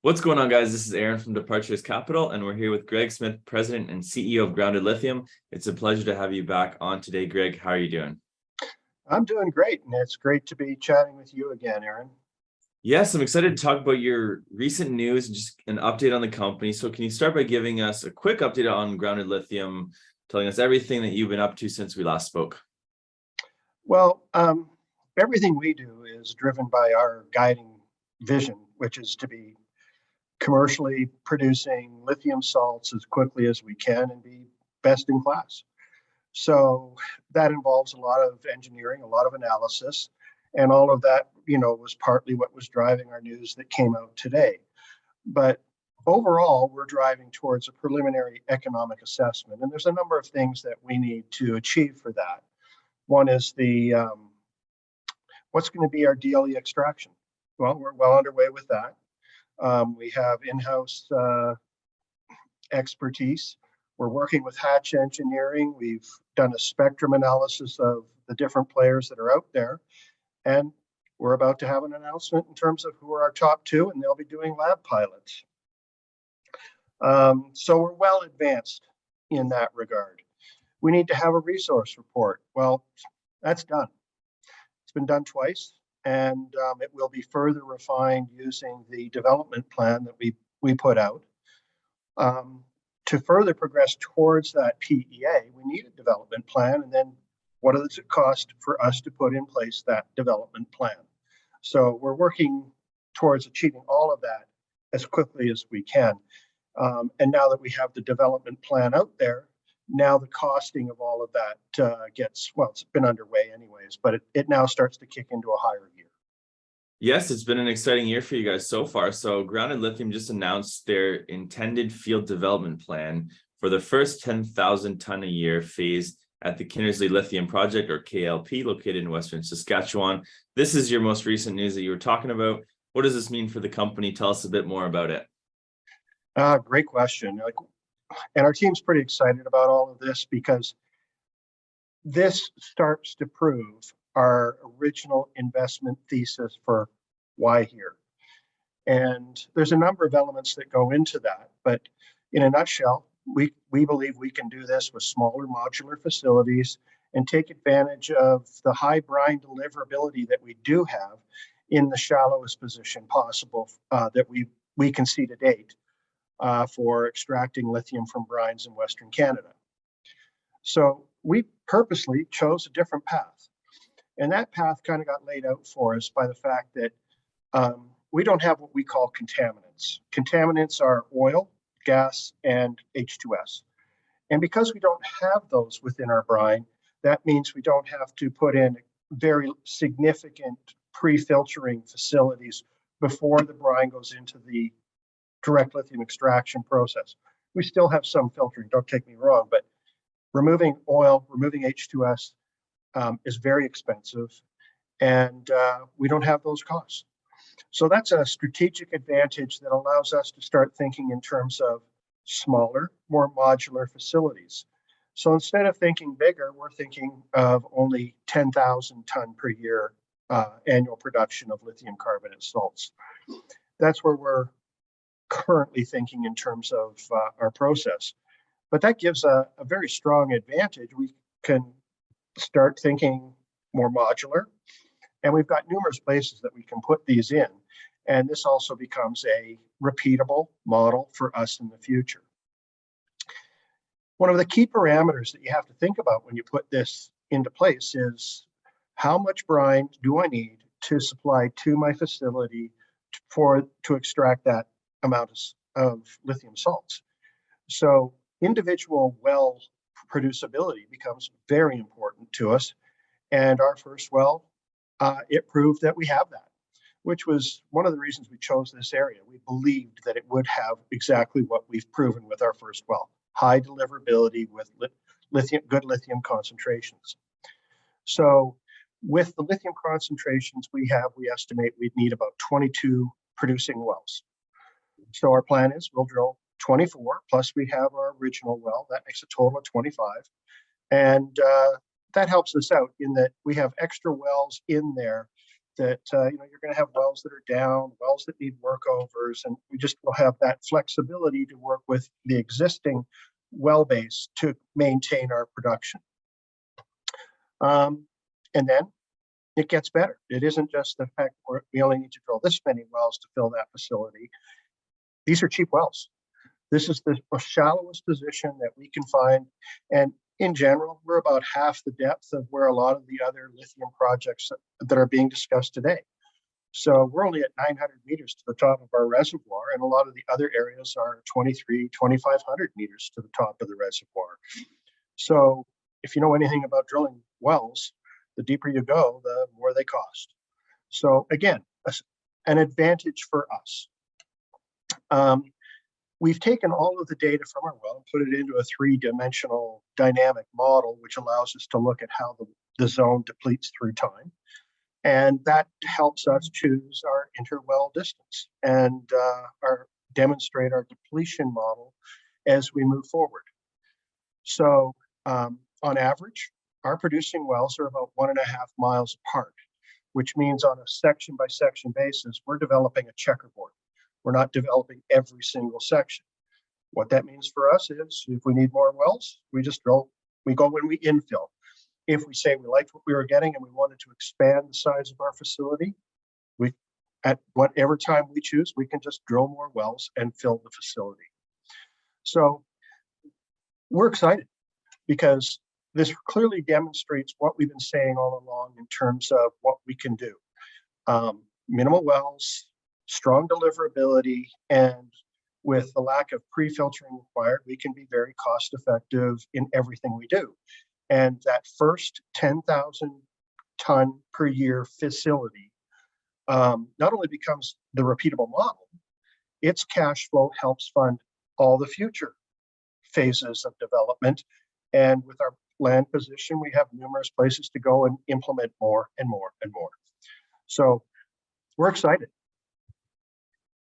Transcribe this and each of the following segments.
What's going on, guys? This is Aaron from Departures Capital, and we're here with Greg Smith, President and CEO of Grounded Lithium. It's a pleasure to have you back on today, Greg. How are you doing? I'm doing great, and it's great to be chatting with you again, Aaron. Yes, I'm excited to talk about your recent news and just an update on the company. So can you start by giving us a quick update on Grounded Lithium, telling us everything that you've been up to since we last spoke? Well, everything we do is driven by our guiding vision, which is to be commercially producing lithium salts as quickly as we can and be best in class. So that involves a lot of engineering, a lot of analysis, and all of that, was partly what was driving our news that came out today. But overall, we're driving towards a preliminary economic assessment, and there's a number of things that we need to achieve for that. One is the what's going to be our DLE extraction? Well, we're well underway with that. We have in-house expertise. We're working with Hatch Engineering. We've done a spectrum analysis of the different players that are out there. And we're about to have an announcement in terms of who are our top two, and they'll be doing lab pilots. So we're well advanced in that regard. We need to have a resource report. Well, that's done. It's been done twice, and it will be further refined using the development plan that we put out. To further progress towards that PEA, we need a development plan, and then what does it cost for us to put in place that development plan? So we're working towards achieving all of that as quickly as we can. And now that we have the development plan out there, now the costing of all of that it's been underway anyways, but it now starts to kick into a higher gear. Yes, it's been an exciting year for you guys so far. So Grounded Lithium just announced their intended field development plan for the first 10,000 ton a year phase at the Kinnersley Lithium Project, or KLP, located in Western Saskatchewan. This is your most recent news that you were talking about. What does this mean for the company? Tell us a bit more about it. Great question. And our team's pretty excited about all of this because this starts to prove our original investment thesis for why here. And there's a number of elements that go into that, but in a nutshell, we believe we can do this with smaller modular facilities and take advantage of the high brine deliverability that we do have in the shallowest position possible that we can see to date for extracting lithium from brines in Western Canada. So we purposely chose a different path. And that path kind of got laid out for us by the fact that we don't have what we call contaminants. Contaminants are oil, gas, and H2S. And because we don't have those within our brine, that means we don't have to put in very significant pre-filtering facilities before the brine goes into the direct lithium extraction process. We still have some filtering, don't take me wrong, but removing oil, removing H2S is very expensive, and we don't have those costs. So that's a strategic advantage that allows us to start thinking in terms of smaller, more modular facilities. So instead of thinking bigger, we're thinking of only 10,000 ton per year annual production of lithium carbonate salts. That's where we're currently thinking in terms of our process. But that gives a very strong advantage. We can start thinking more modular, and we've got numerous places that we can put these in. And this also becomes a repeatable model for us in the future. One of the key parameters that you have to think about when you put this into place is how much brine do I need to supply to my facility to extract that amount of lithium salts. So individual well producibility becomes very important to us. And our first well, it proved that we have that, which was one of the reasons we chose this area. We believed that it would have exactly what we've proven with our first well, high deliverability with good lithium concentrations. So with the lithium concentrations we estimate we'd need about 22 producing wells. So our plan is we'll drill 24, plus we have our original well. That makes a total of 25. And that helps us out in that we have extra wells in there that you're going to have wells that are down, wells that need workovers, and we just will have that flexibility to work with the existing well base to maintain our production. And then it gets better. It isn't just the fact we only need to drill this many wells to fill that facility. These are cheap wells. This is the shallowest position that we can find. And in general, we're about half the depth of where a lot of the other lithium projects that are being discussed today. So we're only at 900 meters to the top of our reservoir, and a lot of the other areas are 2,500 meters to the top of the reservoir. So if you know anything about drilling wells, the deeper you go, the more they cost. So again, an advantage for us. We've taken all of the data from our well and put it into a three-dimensional dynamic model, which allows us to look at how the zone depletes through time. And that helps us choose our interwell distance and demonstrate our depletion model as we move forward. So on average, our producing wells are about 1.5 miles apart, which means on a section by section basis, we're developing a checkerboard. We're not developing every single section. What that means for us is if we need more wells, we just drill, we go when we infill. If we say we liked what we were getting and we wanted to expand the size of our facility, we, at whatever time we choose, we can just drill more wells and fill the facility. So we're excited because this clearly demonstrates what we've been saying all along in terms of what we can do. Minimal wells, strong deliverability, and with the lack of pre-filtering required, we can be very cost effective in everything we do. And that first 10,000 ton per year facility not only becomes the repeatable model, its cash flow helps fund all the future phases of development. And with our land position, we have numerous places to go and implement more and more and more. So we're excited.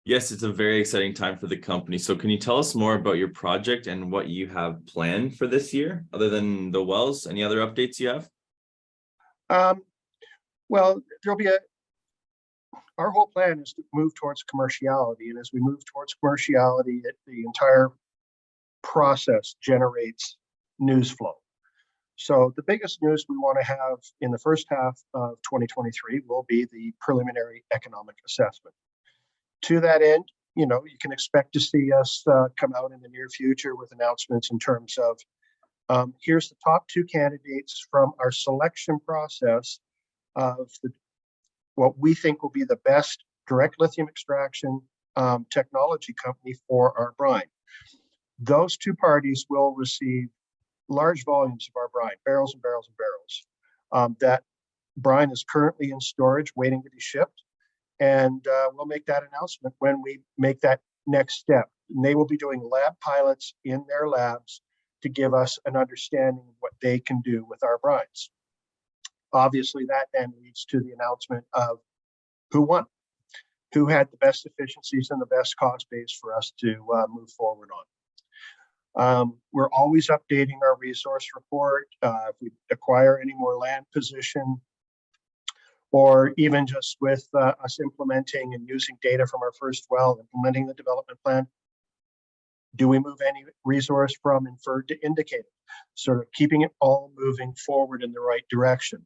Yes, it's a very exciting time for the company. So can you tell us more about your project and what you have planned for this year, other than the wells? Any other updates you have? Well, there'll be our whole plan is to move towards commerciality. And as we move towards commerciality, the entire process generates news flow. So the biggest news we want to have in the first half of 2023 will be the preliminary economic assessment. To that end, you can expect to see us come out in the near future with announcements in terms of here's the top 2 candidates from our selection process of what we think will be the best direct lithium extraction technology company for our brine. Those 2 parties will receive large volumes of our brine, barrels and barrels and barrels. That brine is currently in storage, waiting to be shipped. And we'll make that announcement when we make that next step. And they will be doing lab pilots in their labs to give us an understanding of what they can do with our brines. Obviously, that then leads to the announcement of who won, who had the best efficiencies and the best cost base for us to move forward on. We're always updating our resource report. If we acquire any more land position, or even just with us implementing and using data from our first well, implementing the development plan, do we move any resource from inferred to indicated? Sort of keeping it all moving forward in the right direction.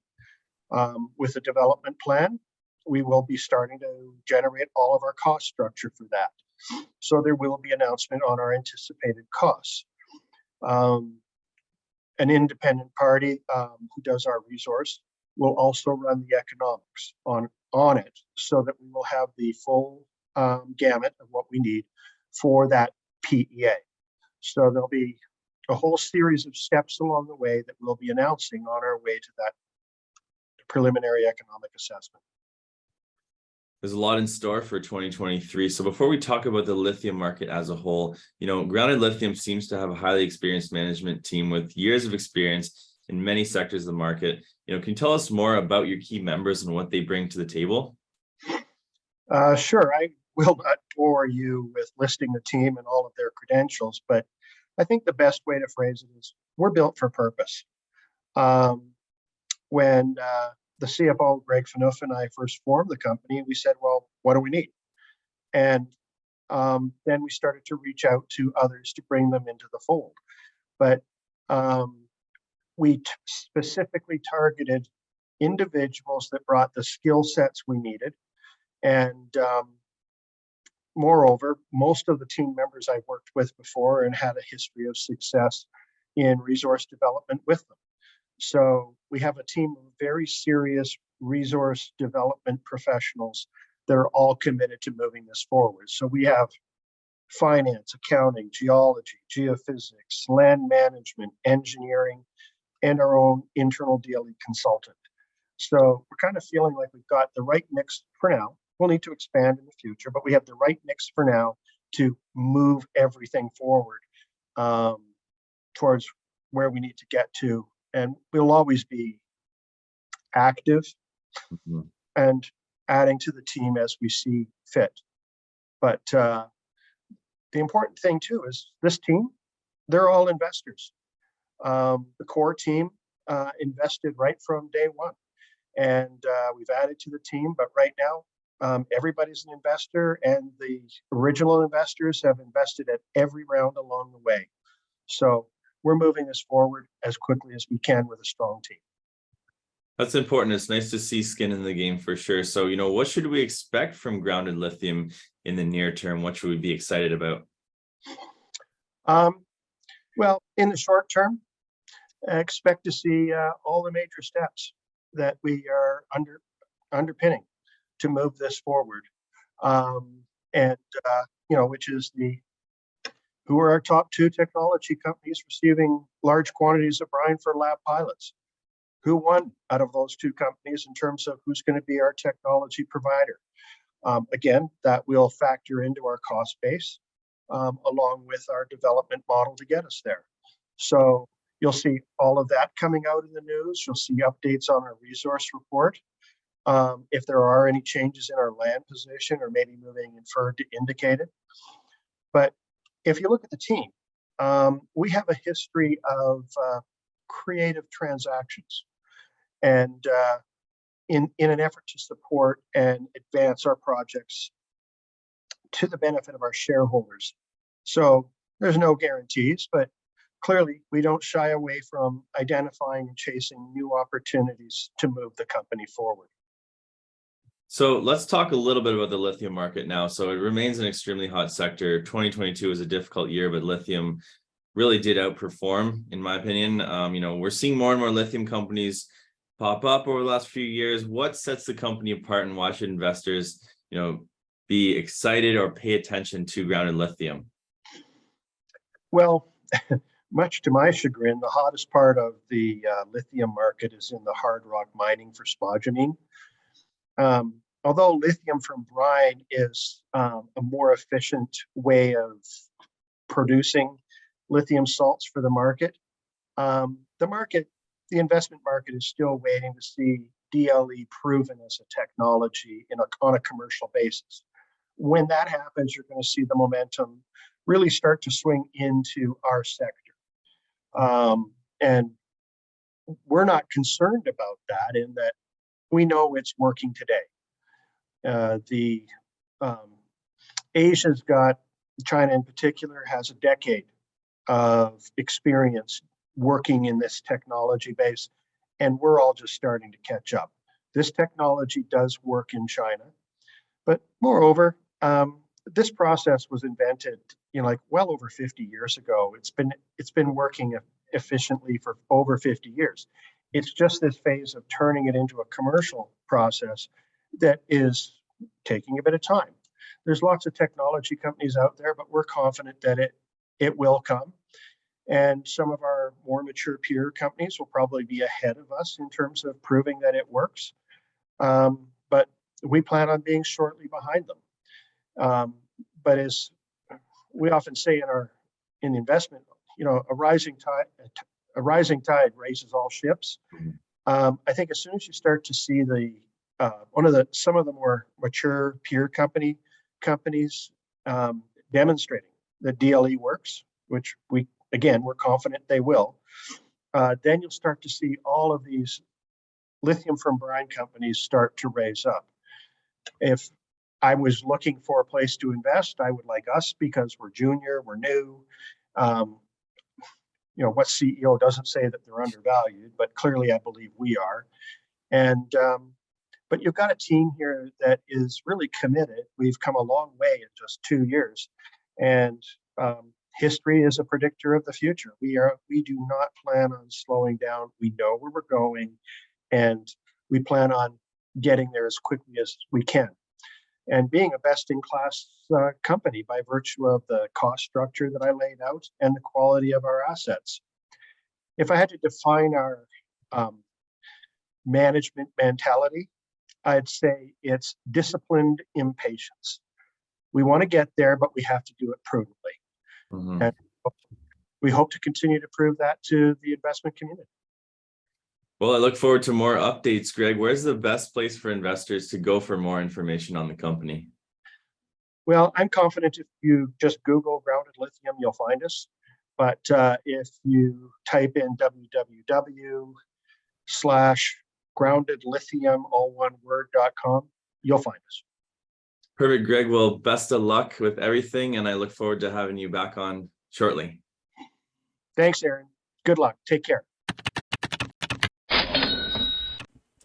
With the development plan, we will be starting to generate all of our cost structure for that. So there will be announcement on our anticipated costs. An independent party who does our resource will also run the economics on it, so that we will have the full gamut of what we need for that PEA. So there'll be a whole series of steps along the way that we'll be announcing on our way to that preliminary economic assessment. There's a lot in store for 2023. So before we talk about the lithium market as a whole, Grounded Lithium seems to have a highly experienced management team with years of experience in many sectors of the market. Can you tell us more about your key members and what they bring to the table? Sure. I will not bore you with listing the team and all of their credentials, but I think the best way to phrase it is we're built for purpose. When the CFO, Greg Phaneuf, and I first formed the company, we said, well, what do we need? And then we started to reach out to others to bring them into the fold. But we specifically targeted individuals that brought the skill sets we needed. And moreover, most of the team members I've worked with before and had a history of success in resource development with them. So we have a team of very serious resource development professionals that are all committed to moving this forward. So we have finance, accounting, geology, geophysics, land management, engineering, and our own internal DLE consultant. So we're kind of feeling like we've got the right mix for now. We'll need to expand in the future, but we have the right mix for now to move everything forward towards where we need to get to. And we'll always be active and adding to the team as we see fit. But the important thing too is this team, they're all investors. The core team invested right from day one. And we've added to the team, but right now, everybody's an investor, and the original investors have invested at every round along the way. So we're moving this forward as quickly as we can with a strong team. That's important. It's nice to see skin in the game for sure. So, what should we expect from Grounded Lithium in the near term? What should we be excited about? Well, in the short term, I expect to see all the major steps that we are underpinning to move this forward. Which is who are our top two technology companies receiving large quantities of brine for lab pilots? Who won out of those two companies in terms of who's going to be our technology provider? Again, that will factor into our cost base along with our development model to get us there. So you'll see all of that coming out in the news. You'll see updates on our resource report. If there are any changes in our land position or maybe moving inferred to indicated. But if you look at the team, we have a history of creative transactions. And in an effort to support and advance our projects to the benefit of our shareholders. So there's no guarantees, but clearly we don't shy away from identifying and chasing new opportunities to move the company forward. So let's talk a little bit about the lithium market now. So it remains an extremely hot sector. 2022 was a difficult year, but lithium really did outperform, in my opinion. We're seeing more and more lithium companies pop up over the last few years. What sets the company apart, and why should investors, be excited or pay attention to Grounded Lithium? Well, much to my chagrin, the hottest part of the lithium market is in the hard rock mining for spodumene. Although lithium from brine is a more efficient way of producing lithium salts for the market, the investment market is still waiting to see DLE proven as a technology on a commercial basis. When that happens, you're going to see the momentum really start to swing into our sector. And we're not concerned about that in that we know it's working today. Asia's got, China in particular, has a decade of experience working in this technology base, and we're all just starting to catch up. This technology does work in China, but moreover, this process was invented, well over 50 years ago. It's been working efficiently for over 50 years. It's just this phase of turning it into a commercial process that is taking a bit of time. There's lots of technology companies out there, but we're confident that it will come. And some of our more mature peer companies will probably be ahead of us in terms of proving that it works. But we plan on being shortly behind them. But as we often say in investment, a rising tide raises all ships. I think as soon as you start to see some of the more mature peer companies demonstrating that DLE works, which we're confident they will, then you'll start to see all of these lithium from brine companies start to raise up. If I was looking for a place to invest, I would like us because we're junior, we're new. What CEO doesn't say that they're undervalued, but clearly I believe we are. And but you've got a team here that is really committed. We've come a long way in just 2 years, and history is a predictor of the future. We do not plan on slowing down. We know where we're going, and we plan on getting there as quickly as we can. And being a best-in-class company by virtue of the cost structure that I laid out and the quality of our assets. If I had to define our management mentality, I'd say it's disciplined impatience. We want to get there, but we have to do it prudently. Mhm. And we hope to continue to prove that to the investment community. Well, I look forward to more updates, Greg. Where's the best place for investors to go for more information on the company? Well, I'm confident if you just Google grounded lithium, you'll find us. But if you type in www.groundedlithium, all one word.com, you'll find us. Perfect, Greg. Well, best of luck with everything, and I look forward to having you back on shortly. Thanks, Aaron. Good luck. Take care.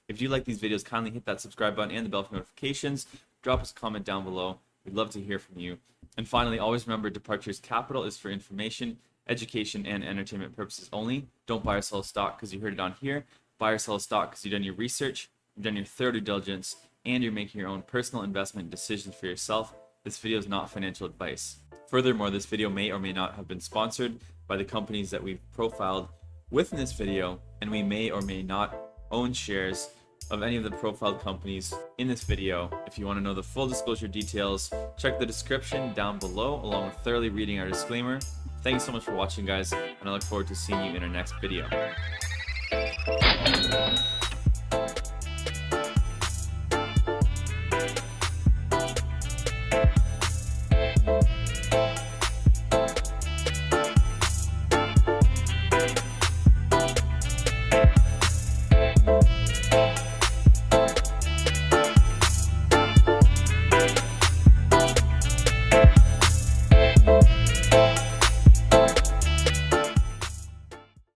If you like these videos, kindly hit that subscribe button and the bell for notifications. Drop us a comment down below. We'd love to hear from you. And finally, always remember, Departures Capital is for information, education, and entertainment purposes only. Don't buy or sell a stock because you heard it on here. Buy or sell a stock because you've done your research, you've done your thorough due diligence, and you're making your own personal investment decisions for yourself. This video is not financial advice. Furthermore, this video may or may not have been sponsored by the companies that we've profiled within this video, and we may or may not own shares of any of the profiled companies in this video. If you want to know the full disclosure details, check the description down below along with thoroughly reading our disclaimer. Thanks so much for watching, guys, and I look forward to seeing you in our next video.